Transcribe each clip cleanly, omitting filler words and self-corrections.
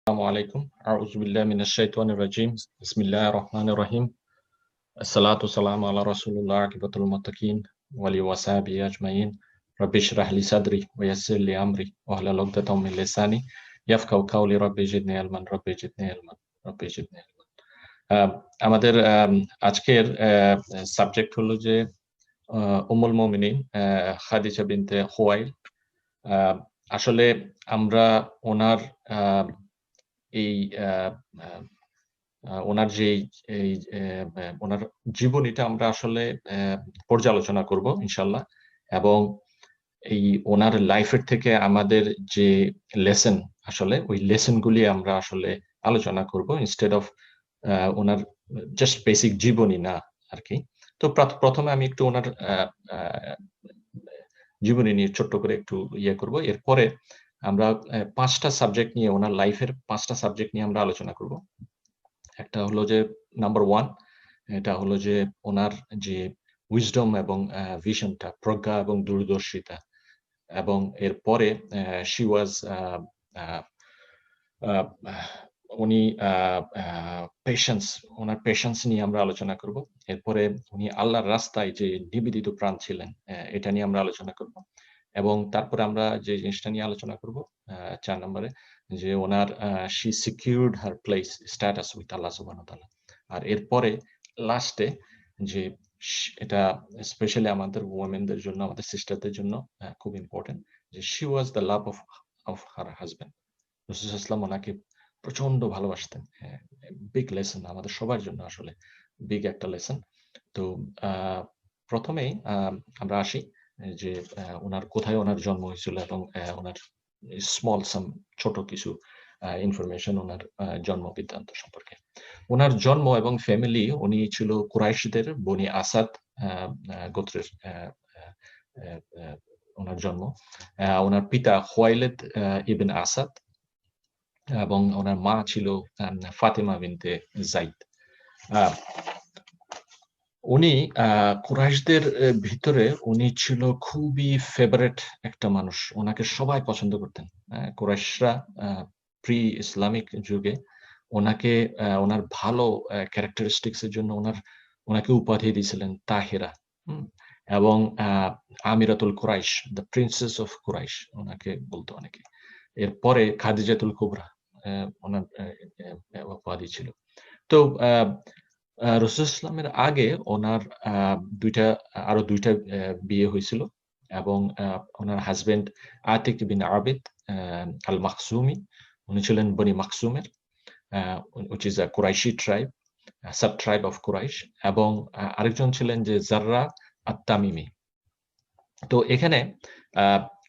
আসসালামু আলাইকুম। আউযু বিল্লাহি মিনাশ শাইতানির রাজিম। বিসমিল্লাহির রহমানির রহিম। আসসালাতু ওয়াসসালামু আলা রাসূলিল্লাহ আকিবাতুল মুত্তাকিন ওয়া আলিহি ওয়া সাহবিহি আজমাইন। রাব্বি ইশরাহ লি সাদরি ওয়া ইয়াসসির লি আমরি ওয়াহলুল উকদাতাম মিন লিসানি ইয়াফকাহু কাওলি। রাব্বি জিদনি ইলমান, রাব্বি জিদনি ইলমান, রাব্বি জিদনি ইলমান। আমাদের আজকের সাবজেক্ট হলো যে উম্মুল মুমিনিন খাদিজা বিনতে খুয়াইলিদ। আসলে আমরা ওনার আ এই আ আ ওনার যেই এই ওনার জীবনীটা আমরা আসলে পর্যালোচনা করব ইনশাআল্লাহ। এবং এই ওনার লাইফের থেকে আমাদের যে লেসন, আসলে ওই লেসন গুলি আমরা আসলে আলোচনা করব instead of owner just basic জীবনী না আরকি। তো প্রথমে আমি একটু ওনার আ জীবনী নিয়ে ছোট্ট করে একটু করব। এরপরে আমরা ৫ টা সাবজেক্ট নিয়ে, ওনার লাইফের ৫ টা সাবজেক্ট নিয়ে আমরা আলোচনা করব। একটা হলো যে নাম্বার 1, এটা হলো যে ওনার যে উইজডম এবং ভিশনটা, প্রজ্ঞা এবং দূরদর্শিতা। এবং এরপরে শি ওয়াজ আ আ উনি আ আ পেশেন্স, ওনার পেশেন্স নিয়ে আমরা আলোচনা করব। এরপরে উনি আল্লাহর রাস্তায় যে নিবেদিত প্রাণ ছিলেন, এটা নিয়ে আমরা আলোচনা করব। এবং তারপরে আমরা যে জিনিসটা নিয়ে আলোচনা করব ৪ নম্বরে, যে ওনার she secured her place status with আল্লাহ সুবহানাহু ওয়া তাআলা। আর এরপরে লাস্টে যে এটা স্পেশালি আমাদের ওমেনদের জন্য, আমাদের সিস্টারদের জন্য খুব ইম্পোর্টেন্ট, যে she was the love of her husband. রাসূল সাল্লাল্লাহু আলাইহি ওয়াসাল্লাম ওনাকে প্রচন্ড ভালোবাসতেন। হ্যাঁ, বিগ লেসন আমাদের সবার জন্য, আসলে বিগ একটা লেসন। তো আ ১ম এই আমরা আসি যে উনার কোথায় উনার জন্ম হয়েছিল এবং উনার স্মল সাম ছোট কিছু ইনফরমেশন উনার জন্ম বৃত্তান্ত সম্পর্কে। উনার জন্ম এবং ফ্যামিলি, উনি ছিল কুরাইশদের বনি আসাদ আ আ গোত্রের আ আ আ উনার জন্ম। উনার পিতা খুয়াইলিদ ইবন আসাদ এবং উনার মা ছিল ফাতেমা বিনতে যায়েদ। আ উনি কুরাইশদের ভিতরে উনি ছিল খুবই ফেভারাইট একটা মানুষ। উনাকে সবাই পছন্দ করতেন। কুরাইশরা আ প্রি ইসলামিক যুগে উনাকে উনার ভালো ক্যারেক্টারিস্টিকস এর জন্য উনাকে উপাধি দিয়েছিলেন তাহিরা। হুম? এবং আ আমিরাতুল Quraysh, the princess of Quraysh উনাকে বলতো অনেকে। এরপরে খাদিজাতুল কুবরা উনার উপাধি ছিল। তো আ আ রাসূল ইসলামের আগে ওনার আ ২ টা আরো ২ টা বিয়ে হয়েছিল। এবং ওনার হাসব্যান্ড আতিক বিন আবিদ আ আল মাখজুমি, উনি ছিলেন বনি মাখজুমের, আ which is a Quraishi tribe, a sub tribe of Quraish। এবং আরেকজন ছিলেন যে জাররা আত-তামিমি। তো এখানে আ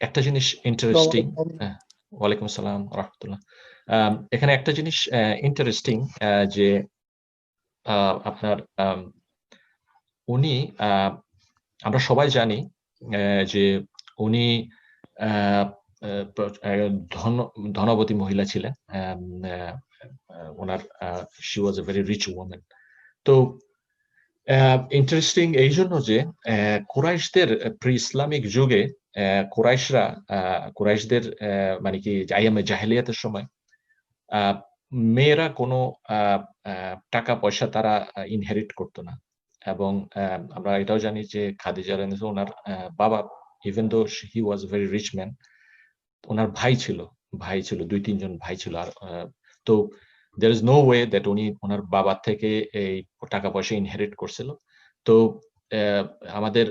একটা জিনিস ইন্টারেস্টিং। ওয়ালাইকুম আসসালাম ওয়া রাহমাতুল্লাহ। এখানে একটা জিনিস ইন্টারেস্টিং, যে আপনার উনি আ আমরা সবাই জানি যে উনি আ আ প্র আ ধন ধনবতী মহিলা ছিলেন। আ আ উনার she was a very rich woman. তো ইন্টারেস্টিং এইজন্য যে কুরাইশদের প্রি-ইসলামিক যুগে কুরাইশরা কুরাইশদের মানে কি আইয়ামে জাহেলিয়াতের সময় আ মেয়েরা কোনো আ আ টাকা-পয়সা তারা ইনহেরিট করত না। এবং আমরা এটাও জানি যে খাদিজা রাদিয়াল্লাহু উনার বাবা, even though he was a very rich man, উনার ভাই ছিল ২-৩ জন ভাই ছিল। আর তো there is no way that উনি উনার বাবার থেকে এই টাকা-পয়সা ইনহেরিট করছিল। তো অ্যা আমাদের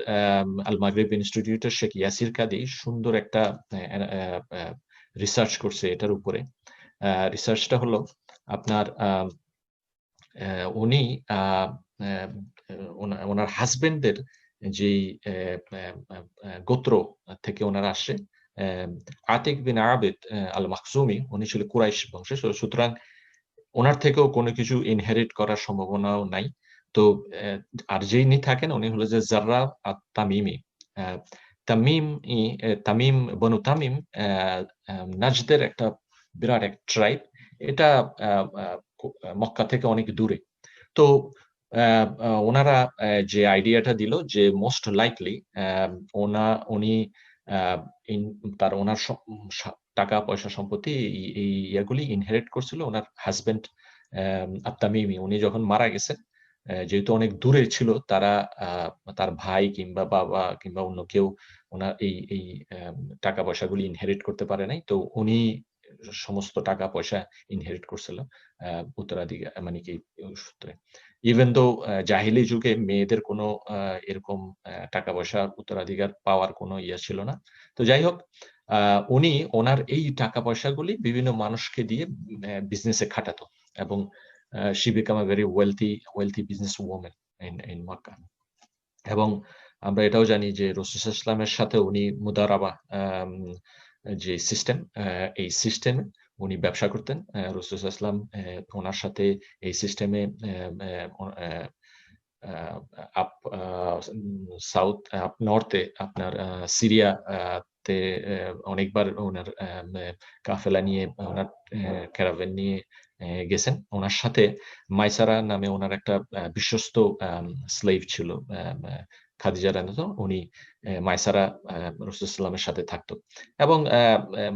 আল মাগরিব ইনস্টিটিউটের শেখ ইয়াসির কাদি সুন্দর একটা অ্যা অ্যা অ্যা রিসার্চ করছে এটার উপরে। রিসার্চটা হলো আপনার উনি আ অ্যা উনার হাসব্যান্ডদের যেই গোত্র থেকে উনারা আসে, আতিক বিন আবিদ আল মাখজুমি, উনি ছিল কুরাইশ বংশের। সুতরাং উনার থেকেও কোনো কিছু ইনহেরিট করার সম্ভাবনাও নাই। তো আর যিনি থাকেন উনি হলো যে জাররা আত-তামিমি। আ তামিম ই তামিম, বনু তামিম নাজদের একটা বিরাট এক ট্রাইব। এটা আ আ মক্কা থেকে অনেক দূরে। তো অ্যা আ উনারা যে আইডিয়াটা দিল যে মোস্ট লাইকলি উনি আ ইন তার উনার টাকা পয়সা সম্পত্তি এই ইয়াগুলি ইনহেরিট করছিল ওনার হাজবেন্ড আত-তামিমি। উনি যখন মারা গেছেন, যেহেতু অনেক দূরে ছিল, তার ভাই কিংবা বাবা কিংবা অন্য কেউ ওনার এই টাকা পয়সাগুলি ইনহেরিট করতে পারে নাই। তো উনি সমস্ত টাকা পয়সা ইনহেরিট করছিল উত্তরাধিকার, মানে কি সূত্রে। ইভেন দো জাহিলি যুগে মেয়েদের কোনো এরকম টাকা পয়সা উত্তরাধিকার পাওয়ার কোনো ইয়ে ছিল না। তো যাই হোক, উনি ওনার এই টাকা পয়সাগুলি বিভিন্ন মানুষকে দিয়ে বিজনেসে খাটাতো, এবং she became a very wealthy business woman in Makkah. এবং আমরা এটাও জানি যে রাসূল সাল্লাল্লাহু আলাইহি ওয়াসাল্লামের সাথে উনি মুদারাবা, যে সিস্টেম, এই সিস্টেমে উনি ব্যবসা করতেন। রাসূল সাল্লাল্লাহু আলাইহি ওয়াসাল্লাম ওনার সাথে এই সিস্টেমে আপ সাউথ, আপ নর্থে আপনার সিরিয়া তে অনেকবার ওনার কাফেলা নিয়ে, ওনার ক্যারাভেন নিয়ে গেছেন। ওনার সাথে মাইসারা নামে ওনার একটা বিশ্বস্ত স্লেভ ছিল, খাদিজা রাদিয়াল্লাহু আনহা। উনি মাইসারা রাসূল সাল্লাল্লাহু আলাইহি সাথে থাকতো, এবং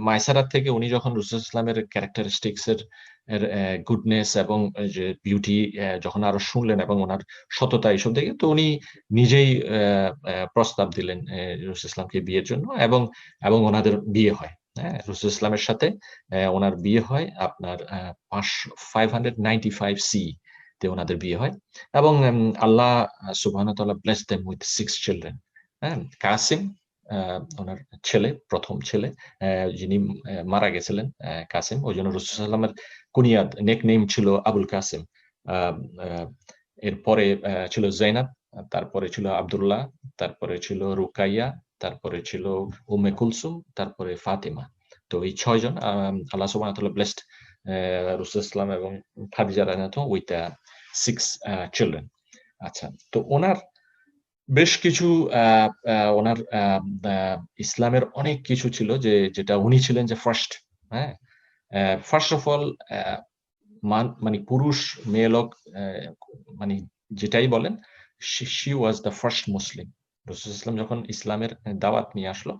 মাইসারার থেকে উনি যখন রাসূল সাল্লাল্লাহু আলাইহি ওয়াসাল্লামের ক্যারেক্টারিস্টিক্স এর গুডনেস এবং যে বিউটি যখন আরো শুনলেন এবং ওনার সততা এইসব দেখে, তো উনি নিজেই প্রস্তাব দিলেন রাসূল ইসলামকে বিয়ের জন্য, এবং ওনাদের বিয়ে হয়। হ্যাঁ? রাসূল ইসলামের সাথে ওনার বিয়ে হয় আপনার 595 সি তে ওনাদের বিয়ে হয়, এবং আল্লাহ সুবহানাহু ওয়া তাআলা blessed them with 6 children. হ্যাঁ? কাসিম ওনার ছেলে, ১ম ছেলে, যিনি মারা গেছিলেন, কাসিম। ওইজন্য রাসূল সাল্লাল্লাহু আলাইহি ওয়াসাল্লামের কুনিয়াত নেকনেম ছিল আবুল কাসিম। আ আ এরপরে ছিল যায়েনাব, তারপরে ছিল আব্দুল্লাহ, তারপরে ছিল রুকাইয়া, তারপরে ছিল উম্মে কুলসুম, তারপরে ফাতিমা। তো এই ৬ জন আল্লাহ সুবহানাহু ওয়া তাআলা blessed রাসূল ইসলাম এবং খাদিজা রাদিয়াল্লাহু আনহা with 6 children. আচ্ছা, তো ওনার বেশ কিছু আ আ ওনার আ আ ইসলামের অনেক কিছু ছিল যেটা উনি ছিলেন যে ফার্স্ট, হ্যাঁ? ফার্স্ট অফ অল, আ মানে পুরুষ, মেয়ে লোক, মানে যেটাই বলেন, she was the first Muslim. রাসূল ইসলাম যখন ইসলামের দাওয়াত নিয়ে আসলো,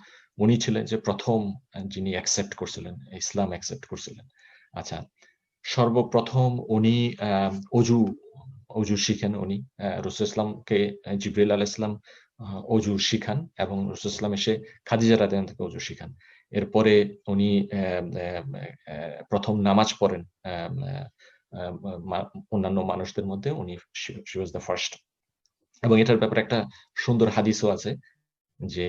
উনি ছিলেন যে ১ম যিনি অ্যাকসেপ্ট করছিলেন, ইসলাম অ্যাকসেপ্ট করছিলেন। আচ্ছা, সর্বপ্রথম উনি অজু শিখেন উনি। রাসূল ইসলামকে জিবরাইল আলাইহিস সালাম অজু শিখান, এবং রাসূল ইসলাম এসে খাদিজা রাদিয়াল্লাহু আনহাকে অজু শিখান। এরপরে উনি ১ম নামাজ পড়েন। আম আ মা অন্যান্য মানুষদের মধ্যে উনি she was the first. এবং এটার ব্যাপারে একটা সুন্দর হাদিসও আছে যে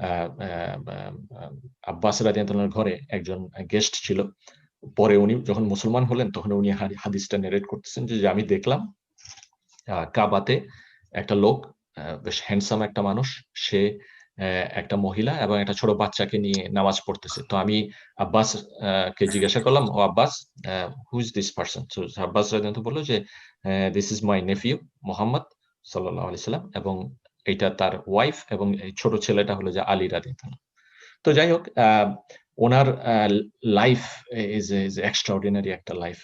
আ আ আ আ আব্বাস রাদিয়াল্লাহু আনহুর ঘরে একজন গেস্ট ছিল। পরে উনি যখন মুসলমান হলেন, তখন উনি হাদিসটা নেরেট করতেছেন যে আমি দেখলাম কাবাতে একটা লোক, বেশ হ্যান্ডসাম একটা মানুষ, সে একটা মহিলা এবং একটা ছোট বাচ্চাকে নিয়ে নামাজ পড়তেছে। তো আমি আব্বাস কে জিজ্ঞাসা করলাম, "ও Abbas, who is this person?" So Abbas রাদিয়াল্লাহু আনহু বলল যে, "this is my nephew Muhammad সাল্লাল্লাহু আলাইহি সাল্লাম, এবং এইটা তার ওয়াইফ, এবং এই ছোট ছেলেটা হলো যে আলী রাদিয়াল্লাহু আনহু।" তো যাই হোক, ওনার লাইফ ইজ এক্সট্রাঅর্ডিনারি একটা লাইফ।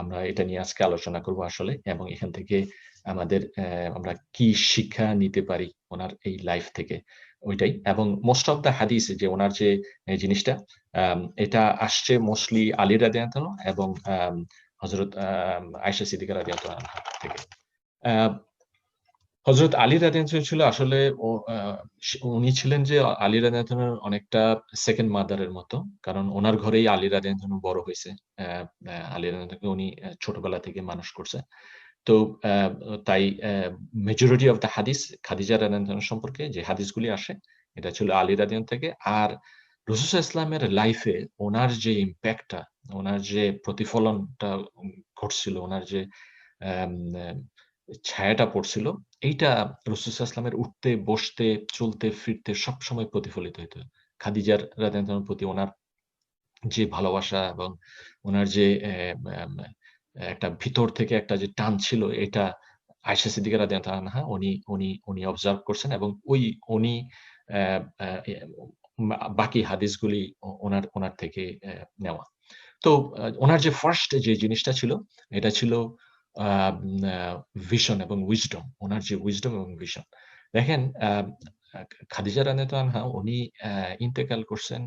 আমরা এটা নিয়ে আজকে আলোচনা করব আসলে, এবং এখান থেকে আমাদের আমরা কি শিক্ষা নিতে পারি ওনার এই লাইফ থেকে, ওইটাই। এবং মোস্ট অফ দ্যা হাদিস, যে ওনার যে জিনিসটা, এটা আসছে মোস্টলি আলী রাদিয়াল্লাহু আনহু এবং হযরত আয়েশা সিদ্দিকা রাদিয়াল্লাহু আনহা থেকে। আ হযরত আলী রাদিয়াল্লাহু আনহু ছিল আসলে, ও আ উনি ছিলেন যে আলী রাদিয়াল্লাহু আনহুর অনেকটা সেকেন্ড মাদার এর মতো। কারণ উনার ঘরেই আলী রাদিয়াল্লাহু আনহু বড় হইছে। আলী রাদিয়াল্লাহু আনহুকে উনি ছোটবেলা থেকে মানুষ করছে। তো তাই মেজরিটি অফ দ্যা হাদিস খাদিজা রাদিয়াল্লাহু আনহা সম্পর্কে যে হাদিসগুলি আসে, এটা ছিল আলী রাদিয়াল্লাহু আনহু থেকে। আর রাসূল সাল্লাল্লাহু আলাইহি ওয়াসাল্লামের লাইফে ওনার যে ইমপ্যাক্টটা, ওনার যে প্রতিফলনটা ঘটছিল, ওনার যে আম আ ছায়াটা পড়ছিল, এইটা রাসূল সাল্লাল্লাহু আলাইহি ওয়াসাল্লামের উঠতে, বসতে, চলতে, ফিরতে সবসময় প্রতিফলিত হইত। খাদিজা রাদিয়াল্লাহু আনহার প্রতি ওনার যে ভালোবাসা, এবং উনার যে একটা ভিতর থেকে একটা যে টান ছিল, এটা আয়েশা সিদ্দিকা রাদিয়াল্লাহু আনহা উনি অবজার্ভ করছেন, এবং উনি অ্যা অ্যা এ বাকি হাদিসগুলি ওনার থেকে নেওয়া। তো উনার যে ফার্স্ট যে জিনিসটা ছিল, এটা ছিল আ আ ভিশন এবং উইজডম। উনার যে উইজডম এবং ভিশন। দেখেন, আ খাদিজা রাদিয়াল্লাহু আনহা উনি ইন্তেকাল করছেন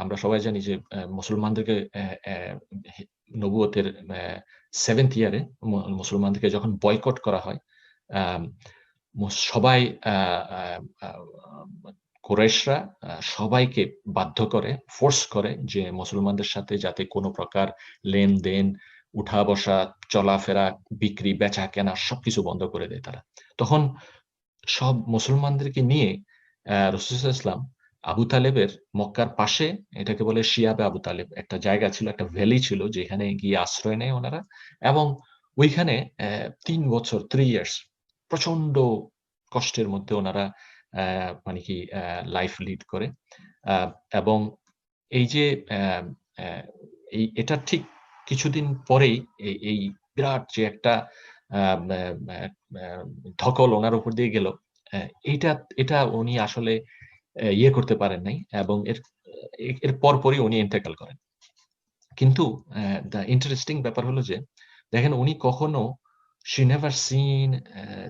আমরা সবাই জানি যে মুসলমানদেরকে নবুয়তের 7th ইয়ারে মুসলমানদেরকে যখন বয়কট করা হয়, সবাই কুরাইশরা সবাইকে বাধ্য করে, ফোর্স করে যে মুসলমানদের সাথে যাতে কোনো প্রকার লেনদেন, উঠা বসা, চলাফেরা, বিক্রি, বেচা কেনা সবকিছু বন্ধ করে দেয় তারা। তখন সব মুসলমানদেরকে নিয়ে রাসূল সাল্লাল্লাহু আলাইহি ওয়াসাল্লাম আবু তালেবের মক্কার পাশে, এটাকে বলে শিয়াবে আবু তালেব, একটা জায়গা ছিল, একটা ভ্যালি ছিল যেখানে গিয়ে আশ্রয় নেয় ওনারা। এবং ওইখানে ৩ বছর 3 ইয়ার্স প্রচন্ড কষ্টের মধ্যে ওনারা মানে কি লাইফ লিড করে। এবং এই যে এটার ঠিক কিছুদিন পরেই এই বিরাট যে একটা ধকল ওনার উপর দিয়ে গেল, এটা উনি আসলে ইয়ে করতে পারেন নাই, এবং এর পরপরই উনি ইন্তেকাল করেন। কিন্তু দ্য ইন্টারেস্টিং ব্যাপার হলো যে দেখেন, উনি কখনো she never seen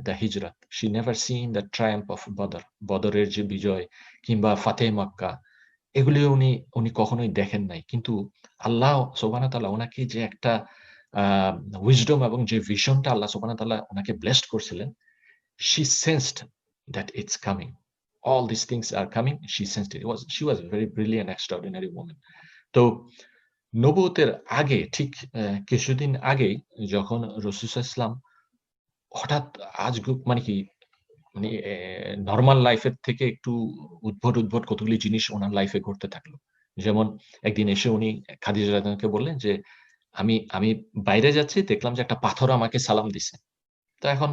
the hijrat, she never seen the triumph of বদর, বদরের যে বিজয় কিংবা ফাতেহ মক্কা, এগুলি উনি কখনোই দেখেন নাই। কিন্তু আল্লাহ সুবহানাহু ওয়া তাআলা উনাকে যে একটা উইজডম এবং যে ভিশনটা আল্লাহ সুবহানাহু ওয়া তাআলা উনাকে ব্লেসড করছিলেন, she sensed that it's coming. All these things are coming. She sensed it. She was a very brilliant, extraordinary woman. তো নবুয়তের আগে ঠিক কিছুদিন আগেই যখন রাসূল সাল্লাল্লাহু আলাইহি ওয়াসাল্লাম হঠাৎ মানে কি মানে নরমাল লাইফের থেকে একটু উদ্ভট কতগুলি জিনিস উনার লাইফে ঘটতে থাকলো। যেমন একদিন এসে উনি খাদিজা রাদিয়াল্লাহু আনহাকে বললেন যে, আমি বাইরে যাচ্ছি, দেখলাম যে একটা পাথর আমাকে সালাম দিছে। তো এখন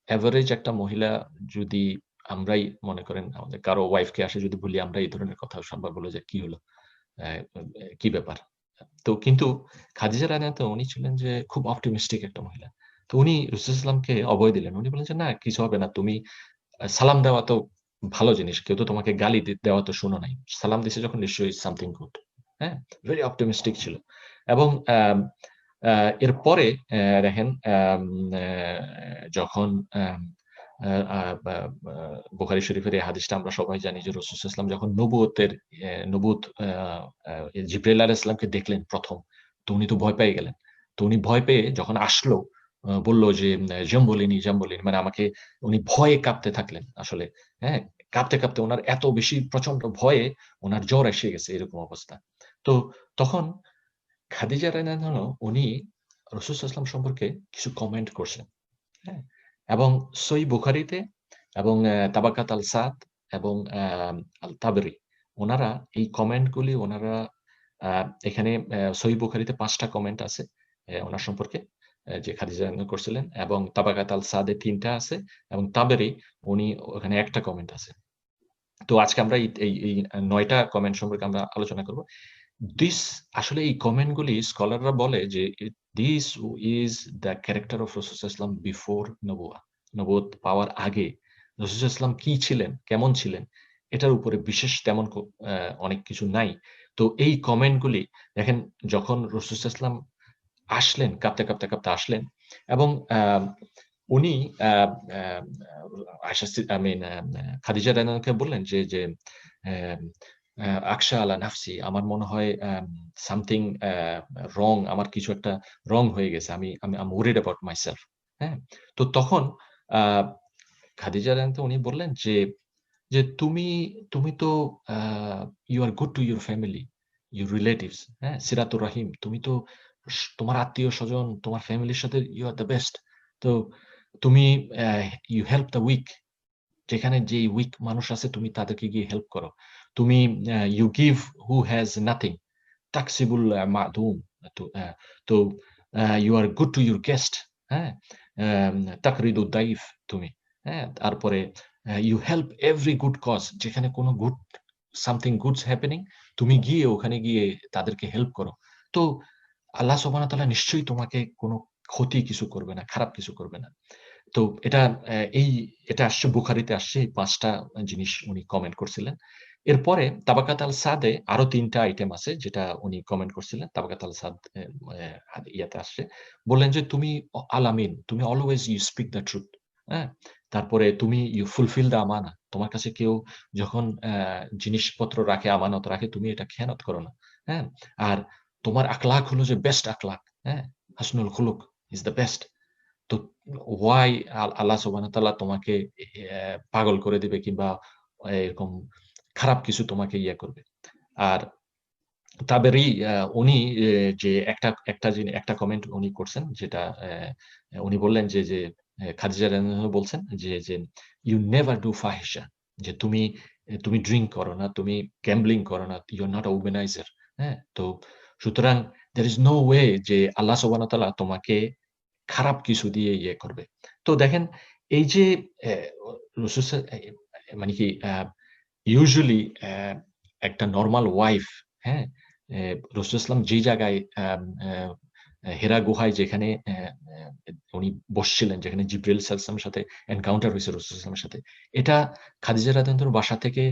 এভারেজ একটা মহিলা যদি আমরাই মনে করেন আমাদের কারো ওয়াইফকে আসে যদি বলি, আমরা এই ধরনের কথা সবাই বলে যে, "কি হলো? কি ব্যাপার?" তো কিন্তু খাদিজা রাদিয়াল্লাহু আনহা উনি ছিলেন যে খুব অপটিমিস্টিক একটা মহিলা। তো উনি রাসূল সাল্লাল্লাহু আলাইহি ওয়াসাল্লামকে অভয় দিলেন। উনি বললেন যে, "না, কিছু হবে না। তুমি সালাম দেওয়া তো ভালো জিনিস। কেউ তো তোমাকে গালি দেওয়া তো শুনো নাই। সালাম দিছে যখন নিশ্চয়ই সামথিং গুড।" হ্যাঁ? ভেরি অপটিমিস্টিক ছিল। এবং এরপরে দেখেন, যখন আম আ আ বা বা বুখারী শরীফের এই হাদিসটা আমরা সবাই জানি যে রাসূল সাল্লাল্লাহু আলাইহি ওয়াসাল্লাম যখন নবুয়ত জিবরাইল আলাইহিস সালামকে দেখলেন ১ম, তো উনি তো ভয় পেয়ে গেলেন। তো উনি ভয় পেয়ে যখন আসলো, বলল যে জাম্বুলিনি, জাম্বুলিনি, মানে আমাকে, উনি ভয়ে কাঁপতে থাকলেন আসলে। হ্যাঁ? কাঁপতে উনার এত বেশি প্রচন্ড ভয়ে উনার জ্বর এসে গেছে, এরকম অবস্থা। তো তখন খাদিজা রাদিয়াল্লাহু আনহা উনি রাসূল সাল্লাল্লাহু আলাইহি ওয়াসাল্লাম সম্পর্কে কিছু কমেন্ট করছেন। হ্যাঁ? এবং সহিহ বুখারীতে এবং তাবাকাত আল-সাদ এবং আল-তাবরি, উনারা এই কমেন্ট গুলি উনারা এখানে সহিহ বুখারীতে ৫ টা কমেন্ট আছে উনার সম্পর্কে, যে খাদিজা রাদিয়াল্লাহু আনহা করছিলেন, এবং তাবাকাত আল-সাদে ৩ টা আছে, এবং তাবরি উনি ওখানে ১ টা কমেন্ট আছে। তো আজকে আমরা এই ৯ টা কমেন্ট সম্পর্কে আমরা আলোচনা করব। আসলে এই কমেন্ট গুলি স্কলাররা বলে যে this is the character of রাসূল সাল্লাল্লাহু আলাইহি ওয়াসাল্লাম বিফোর নবুয়া। নবুয়ত পাওয়ার আগে রাসূল সাল্লাল্লাহু আলাইহি ওয়াসাল্লাম কি ছিলেন, কেমন ছিলেন, এটার উপরে বিশেষ তেমন অনেক কিছু নাই। তো এই কমেন্ট গুলি দেখেন, যখন রাসূল সাল্লাল্লাহু আলাইহি ওয়াসাল্লাম আসলেন, কাঁপতে আসলেন, এবং উনি আ আ আয়েশা আই মিন খাদিজা রাদিয়াল্লাহু আনহাকে বললেন যে অ্যাম আকশা আলা নাফসি, আমার মনে হয় সামথিং রং, আমার কিছু একটা রং হয়ে গেছে। I'm worried about myself. হ্যাঁ? তো তখন আ খাদিজা রাদিয়াল্লাহু আনহা উনি বললেন যে তুমি তো আ you are good to your family, your relatives, হ্যাঁ? সিরাতুর রাহিম। তুমি তো তোমার আত্মীয়-স্বজন, তোমার ফ্যামিলির সাথে you are the best. তো তুমি অ্যা you help the weak. যেখানে যেই উইক মানুষ আছে তুমি তাদেরকে গিয়ে হেল্প করো। তুমি you give who has nothing. তাকসিবুল মাদুম। তো তো you are good to your guest, হ্যাঁ? আম তাকরিদুদ দাইফ তুমি। হ্যাঁ? তারপরে you help every good cause, যেখানে কোন something goods happening, তুমি গিয়ে ওখানে গিয়ে তাদেরকে হেল্প করো। তো আল্লাহ সুবহানাহু ওয়া তাআলা নিশ্চয়ই তোমাকে কোন ক্ষতি কিছু করবে না, খারাপ কিছু করবে না। তো এটা এটা আসছে বুখারীতে আসছে, এই ৫ টা জিনিস উনি কমেন্ট করছিলেন। এরপরে তাবাকাত আল-সাদে আরো ৩ টা আইটেম আছে যেটা উনি কমেন্ট করছিলেন। তাবাকাত আল-সাদ ইয়াতে আসছে। বললেন যে, "তুমি আল আমিন, তুমি always you speak the truth." হ্যাঁ, তারপরে তুমি ইউ ফুলফিল দ্য আমানা, তোমার কাছে কেউ যখন জিনিসপত্র রাখে, আমানত রাখে, তুমি এটা খেয়ানত করো না। হ্যাঁ, আর তোমার আখলাক হলো যে বেস্ট আখলাক। হ্যাঁ, হাসনুল খুলুক ইজ দ্য বেস্ট। তো ওয়াই আল্লাহ সুবহানাহু ওয়া তাআলা তোমাকে পাগল করে দিবে কিংবা এরকম খারাপ কিছু তোমাকে ইয়ে করবে। আর তাবেরি উনি যে একটা কমেন্ট উনি করছেন, যেটা উনি বললেন যে খাদিজা রাদিয়াল্লাহু আনহা বলছেন যে ইউ নেভার ডু ফাহিশা, যে তুমি ড্রিংক করো না, তুমি গ্যাম্বলিং করো না, ইউ আর নট আ উমেনাইজার। হ্যাঁ, তো সুতরাং দেয়ার ইজ নো ওয়ে যে আল্লাহ সুবহানাহু ওয়া তাআলা তোমাকে খারাপ কিছু দিয়ে ইয়ে করবে। তো দেখেন এই যে রাসূল মানে কি ইউজুয়ালি একটা নরমাল ওয়াইফ, হ্যাঁ? রাসূল ইসলাম যে জায়গায় হেরা গুহায় যেখানে উনি বসছিলেন, যেখানে জিবরাইল সাল্লাল্লাহু সাথে এনকাউন্টার হয়েছে রাসূল ইসলামের সাথে। এটা খাদিজা রাদিয়াল্লাহু আনহার বাসা থেকে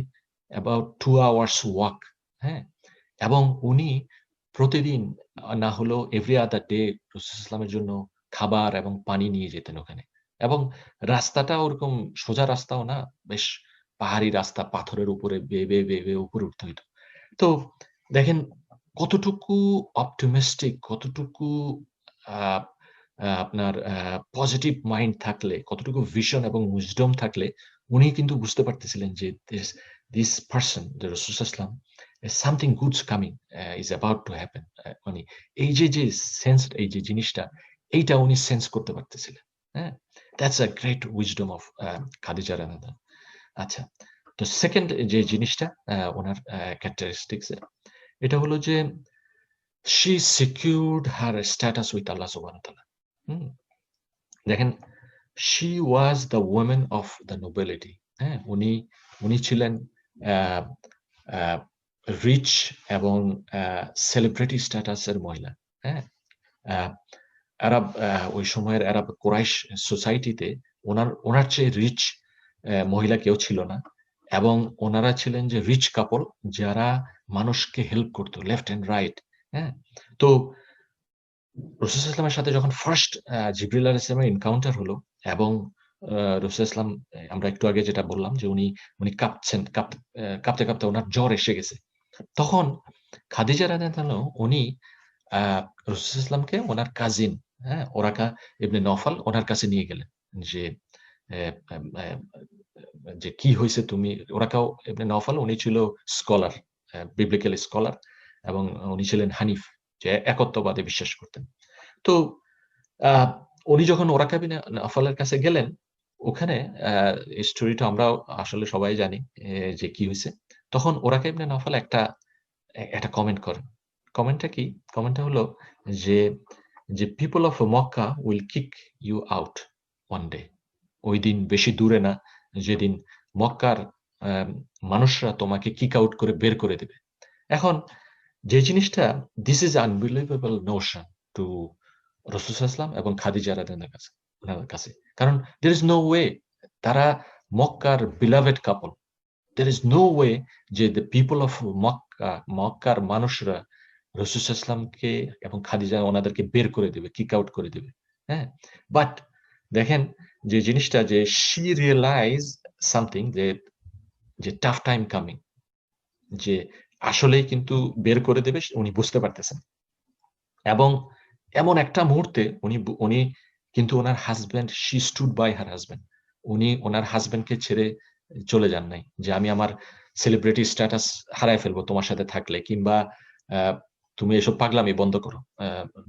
অ্যাবাউট 2 আওয়ার্স ওয়াক, হ্যাঁ? এবং উনি প্রতিদিন না হলেও এভরি আদার ডে রাসূল ইসলামের জন্য খাবার এবং পানি নিয়ে যেতেন ওখানে। এবং রাস্তাটা ওরকম সোজা রাস্তাও না, বেশ পাহাড়ি রাস্তা, পাথরের উপরে বেয়ে উপরে উঠতে হইতো। তো দেখেন কতটুকু অপটিমিস্টিক, কতটুকু আ আ আপনার পজিটিভ মাইন্ড থাকলে, কতটুকু ভিশন এবং উইজডম থাকলে উনি কিন্তু বুঝতে পারতেছিলেন যে দিস পারসন, যে রাসূল সাল্লাল্লাহু আলাইহি ওয়াসাল্লাম, something goods coming, is about to happen. মানে এই যে সেন্স, এই যে জিনিসটা, এইটা উনি সেন্স করতে পারতেছিলেন। হ্যাঁ? That's a great wisdom of Khadija রাদিয়াল্লাহু আনহা। আচ্ছা। তো 2nd যে জিনিসটা উনার ক্যারেক্টারিস্টিকস এ, এটা হলো যে she secured her status with Allah subhanahu wa ta'ala. হুম? দেখেন she was the woman of the nobility. হ্যাঁ? উনি ছিলেন আ আ রিচ এবং সেলিব্রিটি স্ট্যাটাস এর মহিলা। হ্যাঁ? আ ওই সময়ের আরব কুরাইশ সোসাইটিতে উনার চেয়ে রিচ মহিলা কেউ ছিল না। এবং উনারা ছিলেন যে রিচ কাপল, যারা মানুষকে হেল্প করত লেফট অ্যান্ড রাইট। হ্যাঁ? তো রাসূল সাল্লাল্লাহু আলাইহি ওয়াসাল্লামের সাথে যখন ফার্স্ট জিবরিল আলাইহিস সালামের এনকাউন্টার হলো এবং রাসূল সাল্লাল্লাহু আলাইহি ওয়াসাল্লাম, আমরা একটু আগে যেটা বললাম যে উনি কাঁপছেন, কাঁপতে উনার জ্বর এসে গেছে। তখন খাদিজা রাদিয়াল্লাহু আনহা উনি আ রাসূল সাল্লাল্লাহু আলাইহি ওয়াসাল্লামকে উনার কাজিন, হ্যাঁ? ওরাকা ইবনে নওফাল উনার কাছে নিয়ে গেলেন। যে এ এম এ যে কি হইছে তুমি, ওরাকাও ইবনে নওফাল উনি ছিল স্কলার, বিবলিক্যাল স্কলার, এবং উনি ছিলেন হানিফ, যে একত্ববাদে বিশ্বাস করতেন। তো আ উনি যখন ওরাকা বিন নওফালের কাছে গেলেন, ওখানে আ এই স্টোরিটা আমরাও আসলে সবাই জানি যে কি হইছে। তখন ওরাকা ইবনে নওফাল একটা কমেন্ট করেন। কমেন্টটা কি? কমেন্টটা হলো যে, "people of Mecca will kick you out one day." ওই দিন বেশি দূরে না, যেদিন মক্কার আম মানুষরা তোমাকে কিক আউট করে বের করে দিবে। এখন যে জিনিসটা, this is unbelievable notion to রাসূল সাল্লাল্লাহু আলাইহি ওয়াসাল্লাম এবং খাদিজা রাদিয়াল্লাহু আনহা উনার কাছে। কারণ there is no way, তারা মক্কার beloved couple. There is no way যে the people of মক্কার মানুষরা রাসূল সাল্লাল্লাহু আলাইহি ওয়াসাল্লামকে এবং খাদিজা ওনাদেরকে বের করে দিবে, কিক আউট করে দিবে। হ্যাঁ? বাট দেখেন যে জিনিসটা, যে she realized something, যে tough time coming, যে আসলেই কিন্তু বের করে দেবে, উনি বুঝতে পারতেছেন। এবং এমন একটা মুহূর্তে উনি কিন্তু উনার husband, she stood by her husband. উনি উনার হাসব্যান্ডকে ছেড়ে চলে যান নাই। যে আমি আমার সেলিব্রিটি স্ট্যাটাস হারায় ফেলবো তোমার সাথে থাকলে, কিংবা আ তুমি এসব পাগলামি বন্ধ করো।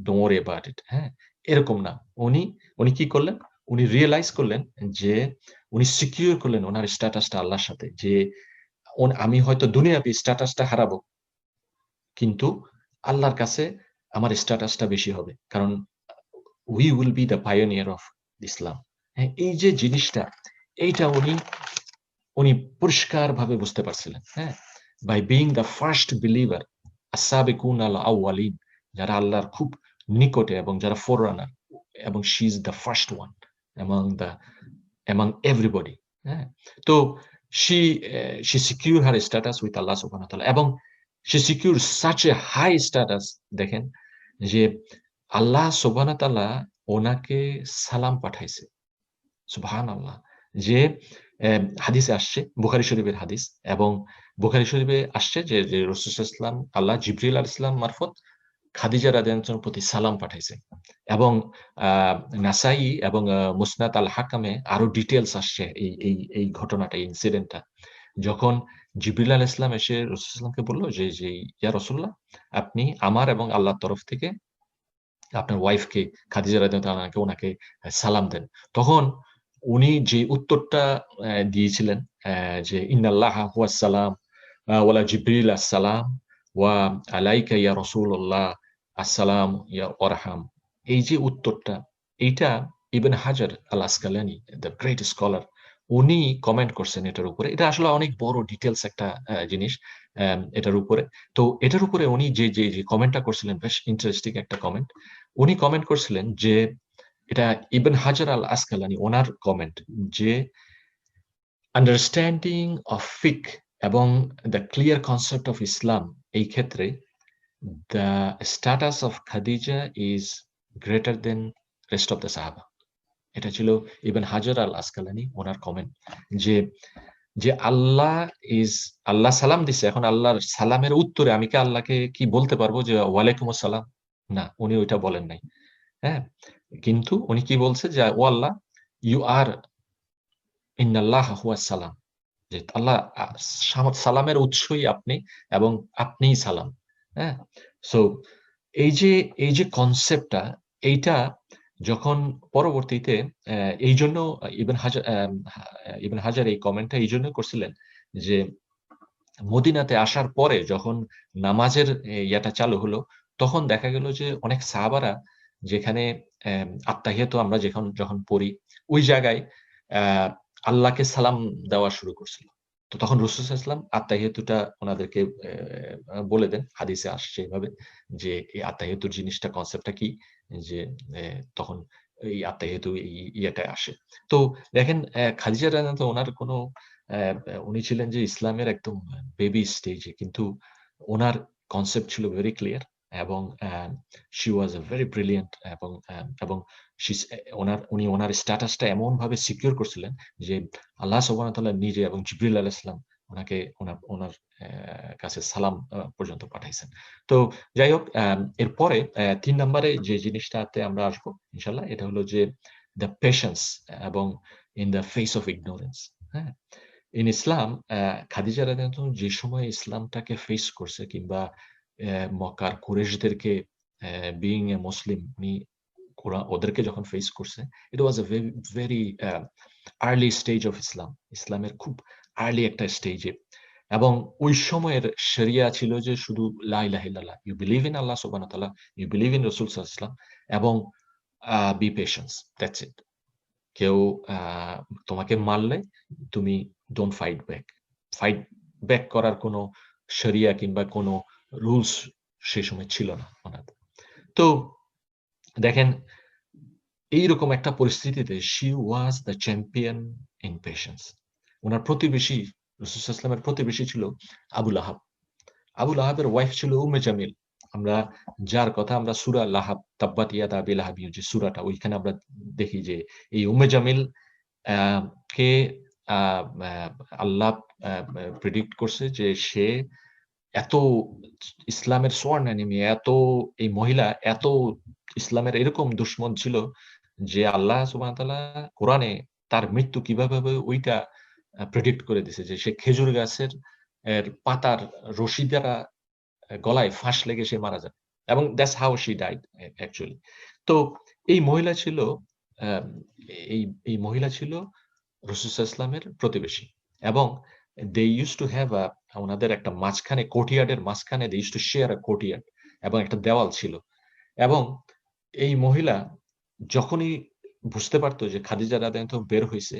Don't worry about it. হ্যাঁ? এরকম না। উনি উনি কি করলেন? উনি রিয়ালাইজ করলেন যে উনি সিকিউর করলেন উনার স্ট্যাটাসটা আল্লাহর সাথে, যে আমি হয়তো দুনিয়াবি স্ট্যাটাসটা হারাবো, কিন্তু আল্লাহর কাছে আমার স্ট্যাটাসটা বেশি হবে। কারণ we will be the pioneer of ইসলাম। হ্যাঁ? এই যে জিনিসটা, এইটা উনি পরিষ্কারভাবে বুঝতে পারছিলেন। হ্যাঁ? by being the first believer, as-সাবিকুন আল-আউয়ালিন, যারা আল্লাহর খুব নিকটে এবং যারা ফোররানার, এবং she is the first one among everybody. হ্যাঁ? তো she secure her status with Allah subhanahu wa ta'ala, এবং she secure such a high status, দেখেন যে আল্লাহ সুবহানাহু ওয়া তাআলা ওনাকে সালাম পাঠাইছে। সুবহানাল্লাহ। যে হাদিসে আসছে, বুখারী শরীফের হাদিস, এবং বুখারী শরীফে আসছে যে রাসূল সাল্লাল্লাহু আলাইহি ওয়াসাল্লাম আল্লাহ জিবরিল আলাইহিস সালাম মারফত খাদিজা রাদিয়াল্লাহু আনহার প্রতি সালাম পাঠাইছে। এবং আ নাসাই এবং মুসনাদ আল হাকামে আরো ডিটেইলস আসছে এই ঘটনাটা, এই ইনসিডেন্টটা। যখন জিবরিল আলাইহিস সালাম এসে রাসূল সাল্লাল্লাহু আলাইহি ওয়াসাল্লামকে বলল যে, "ইয়া রাসূলুল্লাহ, আপনি আমার এবং আল্লাহর তরফ থেকে আপনার ওয়াইফকে, খাদিজা রাদিয়াল্লাহু আনহাকে উনাকে সালাম দেন।" তখন উনি যে উত্তরটা দিয়েছিলেন, যে "ইন্নাল্লাহা হুয়াস সালাম, ওয়ালা জিবরিল আস-সালাম, ওয়া আলাইকা ইয়া রাসূলুল্লাহ আসসালাম ইয়া ওয়ারহাম।" এই যে উত্তরটা, এইটা ইবন হাজার আল আসকালানি, দ্য গ্রেট স্কলার, উনি কমেন্ট করছেন এটার উপরে। এটা আসলে অনেক বড় ডিটেইলস একটা জিনিস এটার উপরে। তো এটার উপরে উনি যে কমেন্টটা করছিলেন, বেশ ইন্টারেস্টিং একটা কমেন্ট। উনি কমেন্ট করছিলেন যে, এটা ইবন হাজার আল আসকালানি ওনার কমেন্ট, যে আন্ডারস্ট্যান্ডিং অফ ফিক এবং the clear concept of Islam, এই ক্ষেত্রে the status of Khadija is greater than rest of the সাহাবা। এটা ছিল ইবন হাজার আল আসকালানি ওনার কমেন্ট, যে যে আল্লাহ সালাম দিছে। এখন আল্লাহর সালামের উত্তরে আমি কি আল্লাহকে কি বলতে পারবো যে ওয়ালাইকুম আসসালাম? না, উনি ওইটা বলেন নাই। হ্যাঁ? কিন্তু উনি কি বলছে যে, "ও আল্লাহ, ইউ আর ইন্নাল্লাহা হুয়াস সালাম।" যে আল্লাহ সালামের উৎসই আপনি, এবং আপনিই সালাম। হ্যাঁ? সো এই যে এই যে কনসেপ্টটা, এইটা যখন পরবর্তীতে এইজন্য ইবন হাজার এই কমেন্টটা এইজন্য করছিলেন যে, মদিনাতে আসার পরে যখন নামাজের ইয়াটা চালু হলো, তখন দেখা গেল যে অনেক সাহাবারা যেখানে আত্তাহিয়াতু আমরা যখন পড়ি, ওই জায়গায় অ্যা আল্লাহকে সালাম দেওয়া শুরু করছিল। তো তখন রাসূল সাল্লাল্লাহু আলাইহি ওয়াসাল্লাম আত্তাহিয়াতুটা উনাদেরকে বলে দেন। হাদিসে আসছে এভাবে যে, এই আত্তাহিয়াতুর জিনিসটা, কনসেপ্টটা কি? যে তখন এই আত্তাহিয়াতু ইয়েটায় আসে। তো দেখেন, খাদিজা রাদিয়াল্লাহু আনহা উনার কোনো উনি ছিলেন যে ইসলামের একদম বেবি স্টেজে, কিন্তু উনার কনসেপ্ট ছিল ভেরি ক্লিয়ার, এবং she was a very brilliant, এবং শিস এ উনি উনার স্ট্যাটাসটা এমনভাবে সিকিউর করছিলেন যে আল্লাহ সুবহানাহু ওয়া তাআলা নিজে এবং জিবরিল আলাইহিস সালাম উনাকে উনার কাছে সালাম পর্যন্ত পাঠাইছেন। তো যাই হোক, এরপরে ৩ নাম্বারে যে জিনিসটাতে আমরা আসবো ইনশাআল্লাহ, এটা হলো যে দ্য পেশেন্স এবং in the face of ignorance. হ্যাঁ? ইন ইসলাম, খাদিজা রাদিয়াল্লাহু আনহা যে সময় ইসলামটাকে ফেস করছে, কিংবা মক্কার কুরাইশদেরকে, বিইং এ মুসলিম, উনি ওদেরকে যখন ফেস করছে, it was a very early stage of Islam. ইসলামের খুব আর্লি একটা স্টেজে, এবং ওই সময়ের শরিয়া ছিল যে শুধু লা ইলাহা ইল্লাল্লাহ। ইউ বিলিভ ইন আল্লাহ সুবহানাহু ওয়া তাআলা, ইউ বিলিভ ইন রাসূল সাল্লাল্লাহু আলাইহি ওয়াসাল্লাম, এবং বি পেশেন্স, দ্যাটস ইট। কেউ আ তোমাকে মারলে তুমি don't fight back. Fight back করার কোন শরিয়া কিংবা কোন রুলস সে সময় ছিল না ওনাদের। তো দেখেন, এইরকম একটা পরিস্থিতিতে she was the champion in patience. উনার প্রতিবেশী, রাসূল সাল্লাল্লাহু আলাইহি ওয়াসাল্লামের প্রতিবেশী ছিল আবু লাহাব। আবু লাহাবের ওয়াইফ ছিল উম্মে জামিল। আমরা যার কথা আমরা সূরা লাহাব, তাব্বাত ইয়াদা আবি লাহাব, যে সূরাটা, ওইখানে আমরা দেখি যে এই উম্মে জামিল আ কে আ আ আল্লাহ প্রেডিক্ট করছে যে সে এত ইসলামের sworn enemy, এই মহিলা এত ইসলামের এরকম দুশমন ছিল যে আল্লাহ সুবহানাহু ওয়া তাআলা কোরআনে তার মৃত্যু কিভাবে হবে ওইটা প্রেডিক্ট করে দিছে, যে সে খেজুর গাছের পাতার রশি দ্বারা গলায় ফাঁস লেগে সে মারা যায়। এবং that's how she died actually. তো এই মহিলা ছিল আ এই এই মহিলা ছিল রাসূল সাল্লাল্লাহু আলাইহি ওয়াসাল্লামের প্রতিবেশী, এবং they used to have উনাদের একটা মাঝখানে, কোর্টইয়ার্ড এর মাঝখানে they used to share a courtyard, এবং একটা দেওয়াল ছিল। এবং এই মহিলা যখনই বুঝতে পারত যে খাদিজা রাদিয়াল্লাহু আনহা বের হইছে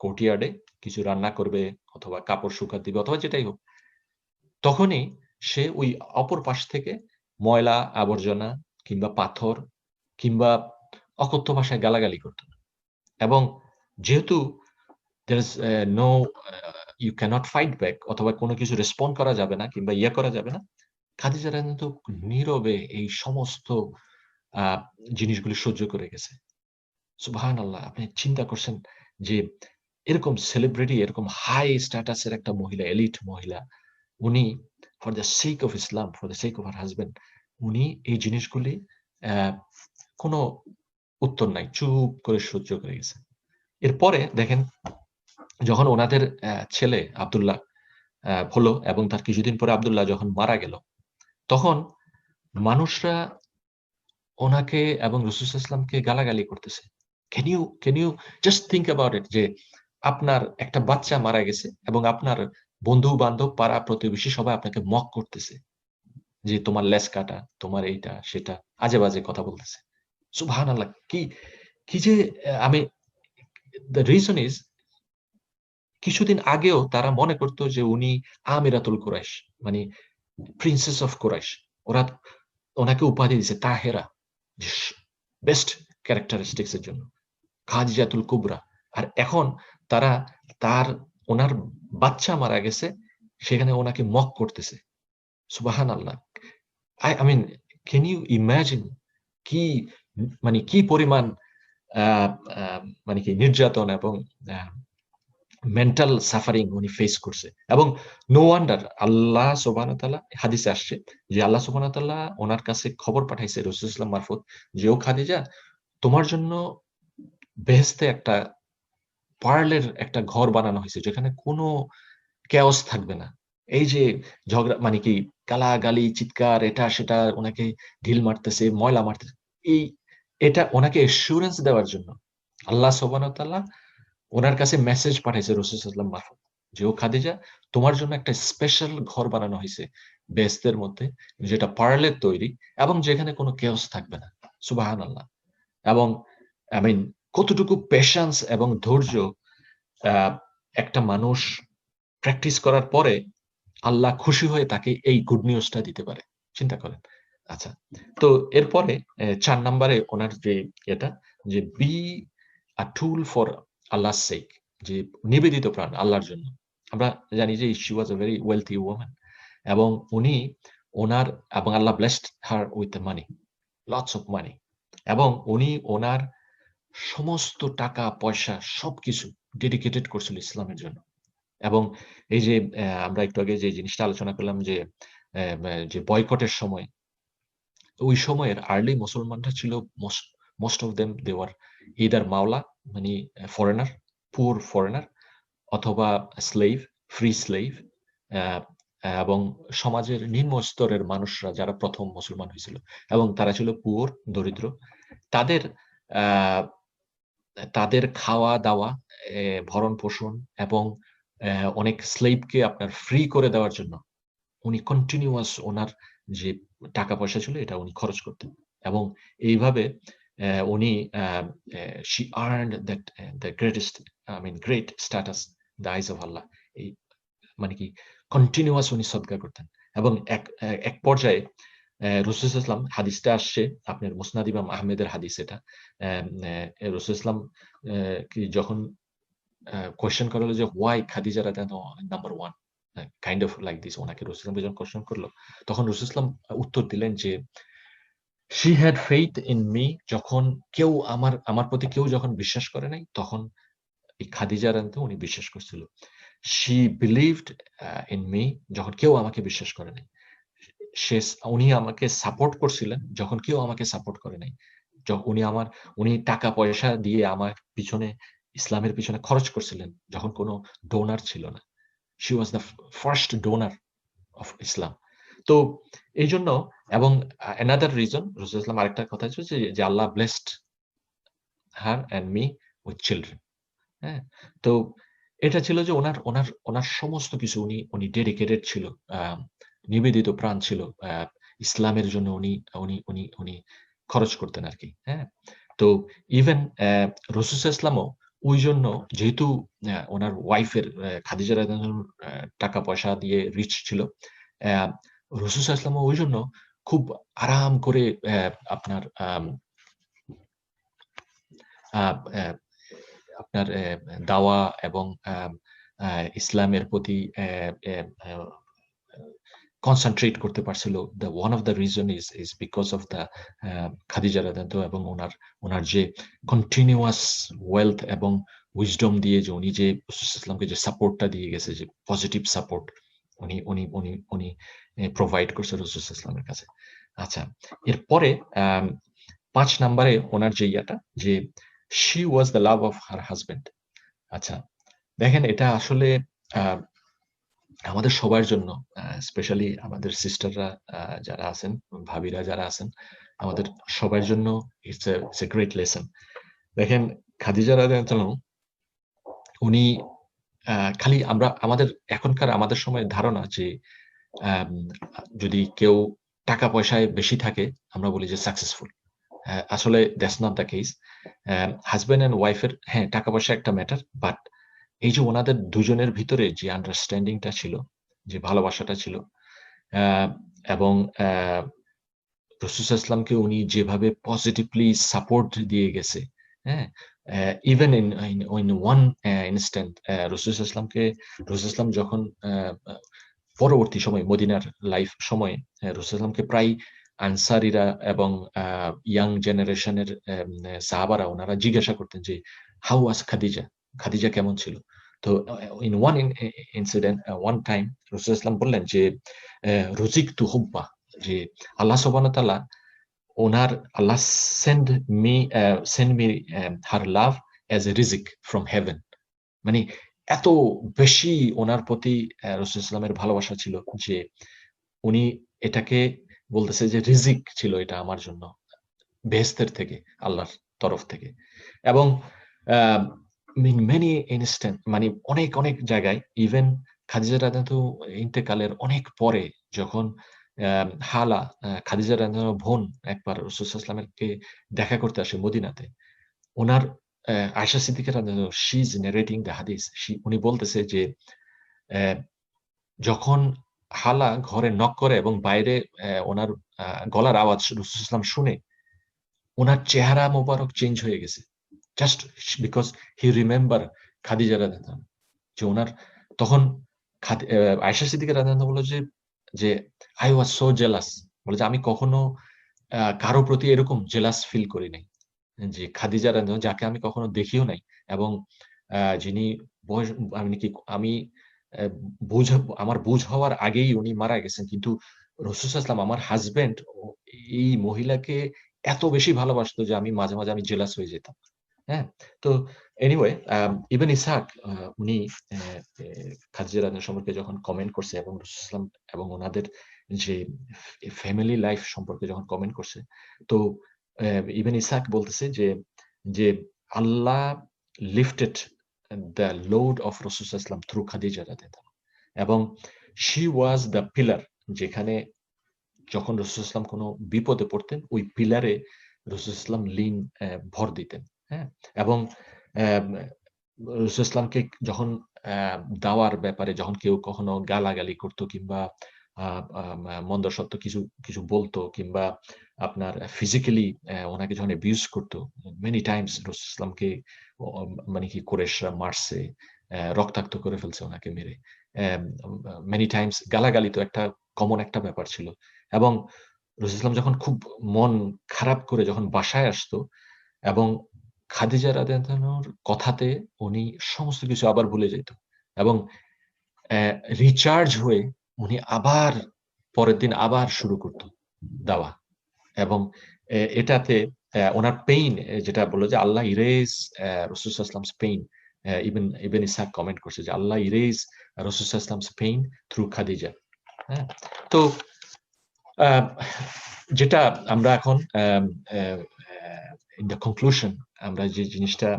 কোর্টইয়ার্ড এ কিছু রান্না করবে, অথবা কাপড় শুকাতে দিবে, অথবা যেটাই হোক, তখনই সে ওই অপর পাশ থেকে ময়লা আবর্জনা কিংবা পাথর কিংবা অকথ্য ভাষায় গালাগালি করত। এবং যেহেতু there is no you cannot fight back, অথবা কোন কিছু রেসপন্ড করা যাবে না কিংবা করা যাবে না। খাদিজা রাদিয়াল্লাহু আনহা নীরবে এই সমস্ত আ জিনিসগুলি সহ্য করে গেছে। সুবহানাল্লাহ! আপনি চিন্তা করছেন, যে এরকম সেলিব্রিটি, এরকম হাই স্ট্যাটাসের একটা মহিলা, এলিট মহিলা, উনি for the sake of Islam, for the sake of her husband, উনি এই জিনিসগুলি কোনো উত্তর নাই, চুপ করে সহ্য করে গেছে। এরপরে দেখেন, যখন ওনাদের ছেলে আব্দুল্লাহ হলো এবং তার কিছুদিন পরে আব্দুল্লাহ যখন মারা গেল, তখন মানুষরা ওনাকে এবং রাসূল সাল্লাল্লাহু আলাইহি ওয়াসাল্লামকে গালাগালি করতেছে। Can you just think about it, যে আপনার একটা বাচ্চা মারা গেছে এবং আপনার বন্ধু-বান্ধব, পাড়া-প্রতিবেশী সবাই আপনাকে মক করতেছে। যে তোমার লেজ কাটা, তোমার এইটা সেটা, আজে-বাজে কথা বলতেছে। সুবহানাল্লাহ! কি কি যে আমি, দ্য রিজন ইস, কিছুদিন আগেও তারা মনে করত যে উনি আমিরাতুল কুরাইশ, মানে প্রিন্সেস অফ কুরাইশ। ওরা ওনাকে উপাধি দিয়েছে তাহেরা, যে বেস্ট ক্যারেক্টারিস্টিক্স এর জন্য, খাদিজাতুল কুবরা। আর এখন তারা ওনার বাচ্চা মারা গেছে, সেখানে ওনাকে মক করতেছে। সুবহানাল্লাহ! I mean, can you imagine কি মানে কি পরিমাণ আ আ মানে কি নির্যাতন এবং আ মেন্টাল সাফারিং উনি ফেস করছে। এবং নো ওয়ান্ডার আল্লাহ সুবহানাহু ওয়া তাআলা, হাদিসে আসছে যে আল্লাহ সুবহানাহু ওয়া তাআলা ওনার কাছে খবর পাঠাইছে রাসূল সাল্লাল্লাহু আলাইহি ওয়াসাল্লাম মারফত যে, "ও খাদিজা, তোমার জন্য বেহেশতে একটা পার্লের একটা ঘর বানানো হইছে, যেখানে কোনো chaos থাকবে না।" এই যে ঝগড়া মানে কি গালাগালি, চিৎকার, এটা সেটা, উনাকে ঢিল মারতেছে, ময়লা মারতেছে। এই এটা উনাকে অ্যাসুরেন্স দেওয়ার জন্য আল্লাহ সুবহানাহু ওয়া তাআলা উনার কাছে মেসেজ পাঠাইছে রাসূল সাল্লাল্লাহু আলাইহি ওয়াসাল্লাম মারফত যে, "ও খাদিজা, তোমার জন্য একটা স্পেশাল ঘর বানানো হইছে বেহেশতের মধ্যে, যেটা পার্লের তৈরি এবং যেখানে কোনো chaos থাকবে না।" সুবহানাল্লাহ! এবং I mean, কতটুকু পেশেন্স এবং ধৈর্য আ একটা মানুষ প্র্যাকটিস করার পরে আল্লাহ খুশি হয়ে তাকে এই গুড নিউজটা দিতে পারে। চিন্তা করেন। আচ্ছা। তো এরপরে ৪ নাম্বারে উনার যে এটা, যে বি আ টুল ফর আল্লাহস সেক, যে নিবেদিত প্রাণ আল্লাহর জন্য। আমরা জানি যে she was a very wealthy woman, এবং উনি উনার এবং Allah blessed her with the money, lots of money, এবং উনি উনার সমস্ত টাকা-পয়সা সবকিছু ডেডিকেটেড করছিল ইসলামের জন্য। এবং এই যে আমরা একটু আগে যে জিনিসটা আলোচনা করলাম যে যে বয়কটের সময়, ওই সময়ের আর্লি মুসলমানরা ছিল most most of them they were either মাওলা, মানে ফরেনার, পুয়ার ফরেনার, অথবা স্লেভ, ফ্রি স্লেভ, আ এবং সমাজের নিম্ন স্তরের মানুষরা যারা ১ম মুসলমান হয়েছিল এবং তারা ছিল পুয়ার, দরিদ্র। তাদের আ তাদের খাওয়া-দাওয়া, ভরণ-পোষণ এবং অনেক স্লেভকে আপনার ফ্রি করে দেওয়ার জন্য উনি কন্টিনিউয়াস ওনার যে টাকা-পয়সা ছিল এটা উনি খরচ করতেন। এবং এইভাবে উনি আ অ্যা she earned that the greatest, I mean great status in the eyes of Allah. এই মানে কি কন্টিনিউয়াস উনি সদকা করতেন। এবং এক পর্যায়ে রাসূল সাল্লাল্লাহু আলাইহি ওয়াসাল্লাম, হাদিসটা আসছে আপনার মুসনাদ ইমাম আহমেদের হাদিস এটা। রাসূল সাল্লাল্লাহু আলাইহি ওয়াসাল্লাম কি যখন কোয়েশ্চেন করা হলো যে হোয়াই খাদিজা রাদিয়াল্লাহু আনহা number 1, kind of like this, ওনাকে রাসূল সাল্লাল্লাহু আলাইহি ওয়াসাল্লাম যখন কোয়েশ্চেন করল, তখন রাসূল সাল্লাল্লাহু আলাইহি ওয়াসাল্লাম উত্তর দিলেন যে, "She had faith in me", যখন কেউ আমার প্রতি কেউ যখন বিশ্বাস করে নাই, তখন এই খাদিজা রাদিয়াল্লাহু আনহা উনি বিশ্বাস করছিল। "She believed in me", যখন কেউ আমাকে বিশ্বাস করে নাই। সে উনি আমাকে সাপোর্ট করছিলেন যখন কেউ আমাকে সাপোর্ট করে নাই। উনি টাকা-পয়সা দিয়ে আমার পিছনে, ইসলামের পিছনে খরচ করছিলেন যখন কোন ডোনার ছিল না। She was the first donor of Islam. তো এইজন্য, এবং another reason, রাসূল সাল্লাল্লাহু আরেকটা কথা হচ্ছে যে আল্লাহ blessed her and me with children. হ্যাঁ? তো এটা ছিল যে উনার সমস্ত কিছু উনি ডেডিকেটেড ছিল। আ নিবেদিত প্রাণ ছিল। ইসলামের জন্য উনি উনি উনি উনি খরচ করতেন আরকি। হ্যাঁ? তো ইভেন রাসূল সাল্লাল্লাহু আলাইহি ওয়াসাল্লামও ওইজন্য, যেহেতু উনার ওয়াইফের খাদিজা রাদিয়াল্লাহু আনহার টাকা-পয়সা দিয়ে রিচ ছিল। রাসূল সাল্লাল্লাহু আলাইহি ওয়াসাল্লামও ওইজন্য খুব আরাম করে আপনার আ অ্যা আপনার দাওয়া এবং ইসলামের প্রতি কনসেনট্রেট করতে পারছিল। One of the reason is because of the Khadija রাদিয়াল্লাহু আনহা, এবং উনার যে কন্টিনিউয়াস ওয়েলথ এবং উইজডম দিয়ে, যে উনি যে রাসূল ইসলামকে যে সাপোর্টটা দিয়ে গেছে, যে পজিটিভ সাপোর্ট উনি উনি উনি উনি প্রোভাইড করছে রাসূল ইসলামের কাছে। আচ্ছা, এরপরে ৫ নাম্বারে ওনার যে ইয়াটা, যে she was the love of her husband. আচ্ছা, দেখেন এটা আসলে আমাদের সবার জন্য, স্পেশালি আমাদের সিস্টাররা যারা আছেন, ভাবিরা যারা আছেন, আমাদের সবার জন্য ইটস এ গ্রেট লেসন। দেখেন খাদিজা রাদিয়াল্লাহু আনহা, উনি খালি আমরা এখনকার আমাদের সময় ধারণা যে আম যদি কেউ টাকা পয়সায় বেশি থাকে আমরা বলি যে সাকসেসফুল। আসলে that's not the case. Husband and ওয়াইফের, হ্যাঁ, টাকা পয়সা একটা ম্যাটার, বাট এই যে ওনাদের দুজনের ভিতরে যে আন্ডারস্ট্যান্ডিংটা ছিল, যে ভালোবাসাটা ছিল, আহ, এবং রাসূল সাল্লাল্লাহু আলাইহি ওয়াসাল্লামকে উনি যেভাবে পজিটিভলি সাপোর্ট দিয়ে গেছে, হ্যাঁ, ইভেন ইন ওয়ান ইনস্ট্যান্ট, রাসূল সাল্লাল্লাহু আলাইহি ওয়াসাল্লামকে, রাসূল সাল্লাল্লাহু আলাইহি ওয়াসাল্লাম যখন পরবর্তী সময় মদিনার লাইফ সময়ে রাসূল সাল্লাল্লাহু আলাইহি ওয়াসাল্লামকে প্রায় আনসারীরা এবং ইয়াং জেনারেশনের সাহাবারা ওনারা জিজ্ঞাসা করতেন যে হাউ ওয়াজ খাদিজা, খাদিজা কেমন ছিল। তো in one incident, one time রাসূল সাল্লাল্লাহু আলাইহি ওয়াসাল্লাম বললেন যে রুজিকতু হুব্বা, যে আল্লাহ সুবহানাহু ওয়া তাআলা ওনার, Allah send me her love as a রিজিক ফ্রম হেভেন। মানে এত বেশি ওনার প্রতি রাসূল ইসলামের ভালোবাসা ছিল যে উনি এটাকে বলতেছে যে রিজিক ছিল এটা আমার জন্য বেহেশতের থেকে, আল্লাহর তরফ থেকে। এবং ইন মেনি ইনস্ট্যান্ট, মানে অনেক অনেক জায়গায়, ইভেন খাদিজা রাদিয়াল্লাহু ইন্তেকালের অনেক পরে যখন হালা, খাদিজা রাদিয়াল্লাহু বোন একবার রাসূল সাল্লাল্লাহু আলাইহি ওয়াসাল্লামকে দেখা করতে আসে মদিনাতে। উনার আয়েশা সিদ্দিকা রাদিয়াল্লাহু, শি ইজ নারেটিং দ্য হাদিস। উনি বলতেছে যে যখন হালা ঘরে নক করে এবং বাইরে উনার গলার আওয়াজ রাসূল সাল্লাল্লাহু আলাইহি ওয়াসাল্লাম শুনে, উনার চেহারা মোবারক চেঞ্জ হয়ে গেছে। Just because he remember Khadija রাদিয়াল্লাহু আনহা। যে উনার তখন আয়েশা সিদ্দিকা রাদিয়াল্লাহু আনহা বলল যে, যে আই ওয়াজ সো জেলাস। বলে যে আমি কখনো কারো প্রতি এরকম জেলাস ফিল করি নাই। যে খাদিজা রাদিয়াল্লাহু আনহা, যাকে আমি কখনো দেখিও নাই, এবং যিনি বয়স, আমি কি আমি অ্যা বুঝ আমার বুঝ হওয়ার আগেই উনি মারা গেছেন। কিন্তু রাসূল সাল্লাল্লাহু আলাইহি ওয়াসাল্লাম, আমার হাসব্যান্ড, এই মহিলাকে এত বেশি ভালোবাসতো যে আমি মাঝে, মাঝে আমি জেলাস হয়ে যেতাম। হ্যাঁ? তো এনিওয়ে, ইবন ইসহাক উনি অ্যা এ খাদিজা রাদিয়াল্লাহু সম্পর্কে যখন কমেন্ট করছে এবং রাসূল সাল্লাল্লাহু আলাইহি ওয়াসাল্লাম এবং উনাদের যে ফ্যামিলি লাইফ সম্পর্কে যখন কমেন্ট করছে, তো ইবন ইসহাক বলতেছে যে, যে আল্লাহ লিফটেড দ্য লোড অফ রাসূল সাল্লাল্লাহু আলাইহি ওয়াসাল্লাম থ্রু খাদিজা রাদিয়াল্লাহু, এবং শি ওয়াজ দ্য পিলার, যেখানে যখন রাসূল সাল্লাল্লাহু আলাইহি ওয়াসাল্লাম কোনো বিপদে পড়তেন, ওই পিলারে রাসূল সাল্লাল্লাহু আলাইহি ওয়াসাল্লাম ভর দিতেন। হ্যাঁ? এবং অ্যাম রাসূল সাল্লাল্লাহু আলাইহি ওয়াসাল্লামকে যখন দাওয়ার ব্যাপারে যখন কেউ কখনো গালাগালি করত, কিংবা আ আ মন্দ সত্য কিছু কিছু বলতো, কিংবা আপনার ফিজিক্যালি ওনাকে যখন অ্যাবিউজ করত, মেনি টাইমস রাসূল সাল্লাল্লাহু আলাইহি ওয়াসাল্লামকে মানে কি কুরাইশরা মারছে, রক্তাক্ত করে ফেলছে ওনাকে মেরে। মেনি টাইমস গালাগালি তো একটা কমন একটা ব্যাপার ছিল। এবং রাসূল সাল্লাল্লাহু আলাইহি ওয়াসাল্লাম যখন খুব মন খারাপ করে যখন বাসায় আসতো, এবং খাদিজা রাদিয়াল্লাহু আনহার কথাতে উনি সমস্ত কিছু আবার ভুলে যেত, এবং অ্যা রিচার্জ হয়ে উনি আবার পরের দিন আবার শুরু করত দেওয়া। এবং এটাতে উনার পেইন, যেটা বলল যে আল্লাহ ইরেজ রাসূল সাল্লাল্লাহু আলাইহি ওয়াসাল্লামস পেইন। ইবন ইসহাক কমেন্ট করছে যে আল্লাহ ইরেজ রাসূল সাল্লাল্লাহু আলাইহি ওয়াসাল্লামস পেইন থ্রু খাদিজা। হ্যাঁ? তো আ যেটা আমরা এখন ইন দ্য কনক্লুশন, আমরা যে জিনিসটা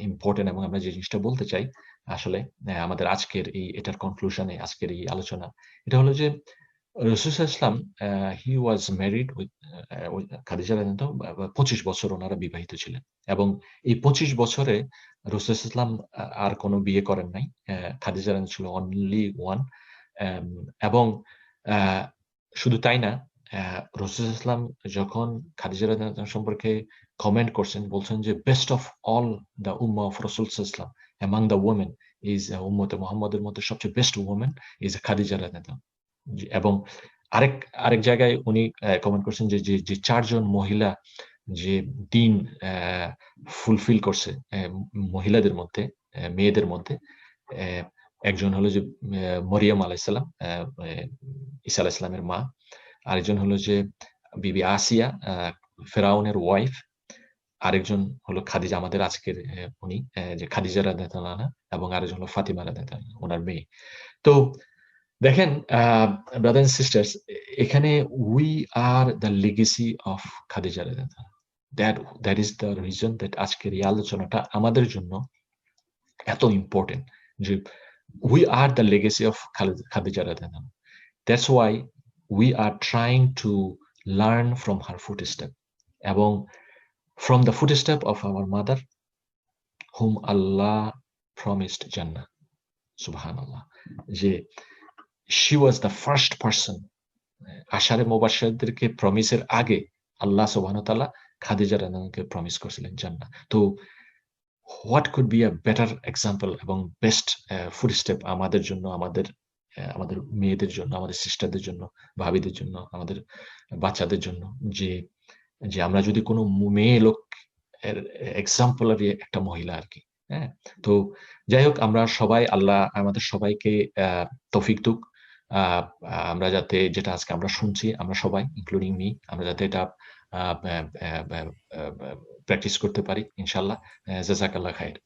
ইম্পোর্টেন্ট এবং আমরা যে জিনিসটা বলতে চাই আসলে, আমাদের আজকের এটার কনক্লুশনে, আজকের এই আলোচনা, এটা হলো যে রাসূল সাল্লাল্লাহু আলাইহি ওয়াসাল্লাম হি ওয়াজ ম্যারিড উইথ খাদিজা রাদিয়াল্লাহু আনহা, ২৫ বছর উনারা বিবাহিত ছিলেন। এবং এই ২৫ বছরে রাসূল সাল্লাল্লাহু আলাইহি ওয়াসাল্লাম আর কোন বিয়ে করেন নাই। খাদিজা রাদিয়াল্লাহু ছিল অনলি ওয়ান। অ্যাম এবং আ শুধু তাই না, রাসূল সাল্লাল্লাহু আলাইহি ওয়াসাল্লাম যখন খাদিজা রাদিয়াল্লাহু আনহা সম্পর্কে কমেন্ট করছেন, বলছেন যে বেস্ট অফ অল দ্য উম্মাহ অফ রাসূল সাল্লাল্লাহু আলাইহি ওয়াসাল্লাম অ্যামং দ্য ওমেন ইস, উম্মতে মুহাম্মদের মধ্যে সবচেয়ে বেস্ট ওমেন ইস খাদিজা রাদিয়াল্লাহু আনহা। এবং আরেক আরেক জায়গায় উনি কমেন্ট করছেন যে, যে ৪ জন মহিলা যে দিন ফুলফিল করছে মহিলাদের মধ্যে, মেয়েদের মধ্যে। একজন হলো যে মরিয়ম আলাইসাল্লাম, ঈসা আলাইসাল্লামের মা। আরেকজন হলো যে বিবি আসিয়া, ফেরাউনের ওয়াইফ। আরেকজন হলো খাদিজা, আমাদের আজকের উনি যে খাদিজা রাদিয়াল্লাহু আনহা, এবং আরেকজন হলো ফাতিমা রাদিয়াল্লাহু আনহা, ওনার মেয়ে। তো দেখেন ব্রাদার এন্ড সিস্টার্স, এখানে we are the legacy of Khadija রাদিয়াল্লাহু আনহা। That is the reason that আজকের এই আলোচনাটা আমাদের জন্য এত ইম্পর্টেন্ট, যে we are the legacy of Khadija রাদিয়াল্লাহু আনহা। That's why we are trying to learn from her footstep, এবং from the footstep of our mother, whom Allah promised Jannah. Subhanallah. যে she was the first person, আশারে মুবাশশিরদেরকে প্রমিসের আগে আল্লাহ সুবহানাহু ওয়া তাআলা খাদিজা রাদিয়াল্লাহু promise করেছিলেন জান্নাহ। তো what could be a better example এবং বেস্ট ফুটস্টেপ আমাদের জন্য, আমাদের মেয়েদের জন্য, আমাদের সিস্টারদের জন্য, ভাবিদের জন্য, আমাদের বাচ্চাদের জন্য, যে যে আমরা যদি কোনো মেয়ে লোক এক্সাম্পলারি একটা মহিলা আর কি। হ্যাঁ, তো যাই হোক, আমরা সবাই, আল্লাহ আমাদের সবাইকে তৌফিক দিক, আমরা যাতে যেটা আজকে আমরা শুনছি, আমরা সবাই ইনক্লুডিং মি, আমরা যাতে এটা প্র্যাকটিস করতে পারি ইনশাল্লাহ। জাযাকাল্লাহ খাইর।